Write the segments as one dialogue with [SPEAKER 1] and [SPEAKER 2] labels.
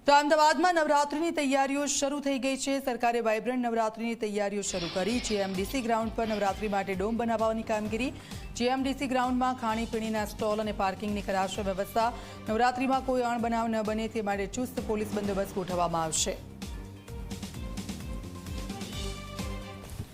[SPEAKER 1] તો અમદાવાદમાં નવરાત્રિની તૈયારીઓ શરૂ થઈ ગઈ છે। સરકારે વાઇબ્રન્ટ નવરાત્રિની તૈયારીઓ શરૂ કરી। જીએમડીસી ગ્રાઉન્ડ પર નવરાત્રિ માટે ડોમ બનાવવાની કામગીરી। જીએમડીસી ગ્રાઉન્ડમાં ખાણીપીણીના સ્ટોલ અને પાર્કિંગની કરાશે વ્યવસ્થા। નવરાત્રિમાં કોઈ અણબનાવ ન બને તે માટે ચુસ્ત પોલીસ બંદોબસ્ત ગોઠવવામાં આવશે।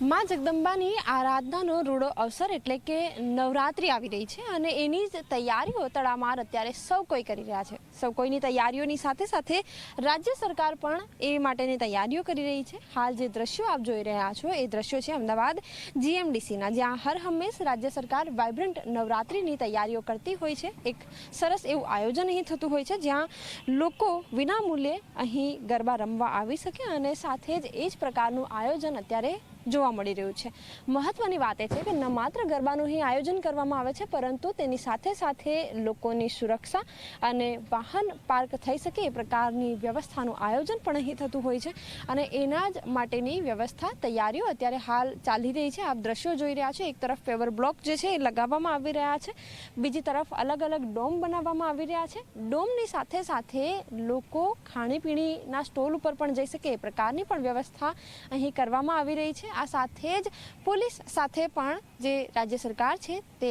[SPEAKER 2] मां जगदंबानी आराधनानो रूडो अवसर एटले के नवरात्रि आवी रही है अने एनी ज तैयारीओ तड़ामार अत्यारे सौ कोई करी रह्या छे। सौ कोईनी तैयारीओनी साथे साथे राज्य सरकार पण ए माटेनी तैयारीओ करी रही है। हाल जे दृश्यो आप जोई रह्या छो ए दृश्यो छे अमदावाद जीएमडीसीना, ज्यां हर हमेश राज्य सरकार वाइब्रન્ટ नवरात्रिनी तैयारीओ करती होय छे। एक सरस एवुं आयोजन अहीं थतुं होय छे, ज्यां लोको विना मूल्ये अहीं गरबा रमवा आवी शके अने साथे ज ए ज प्रकारनुं आयोजन अत्यारे જોવા મળી રહ્યું છે। મહત્વની વાત એ છે કે ન માત્ર ગરબાનું અહીં આયોજન કરવામાં આવે છે, પરંતુ તેની સાથે સાથે લોકોની સુરક્ષા અને વાહન પાર્ક થઈ શકે એ પ્રકારની વ્યવસ્થાનું આયોજન પણ અહીં થતું હોય છે અને એના જ માટેની વ્યવસ્થા તૈયારીઓ અત્યારે હાલ ચાલી રહી છે। આપ દ્રશ્યો જોઈ રહ્યા છો, એક તરફ પેવર બ્લોક જે છે એ લગાવવામાં આવી રહ્યા છે, બીજી તરફ અલગ અલગ ડોમ બનાવવામાં આવી રહ્યા છે। ડોમની સાથે સાથે લોકો ખાણીપીણીના સ્ટોલ ઉપર પણ જઈ શકે એ પ્રકારની પણ વ્યવસ્થા અહીં કરવામાં આવી રહી છે। આ સાથે જ પોલીસ સાથે પણ જે રાજ્ય સરકાર છે તે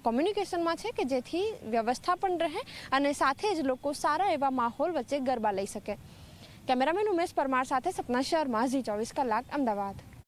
[SPEAKER 2] કોમ્યુનિકેશનમાં છે કે જેથી વ્યવસ્થા પણ રહે અને સાથે જ લોકો સારા એવા માહોલ વચ્ચે ગરબા લઈ શકે। કેમેરામેન ઉમેશ પરમાર સાથે સપના શર્મા, ઝી 24 કલાક, અમદાવાદ।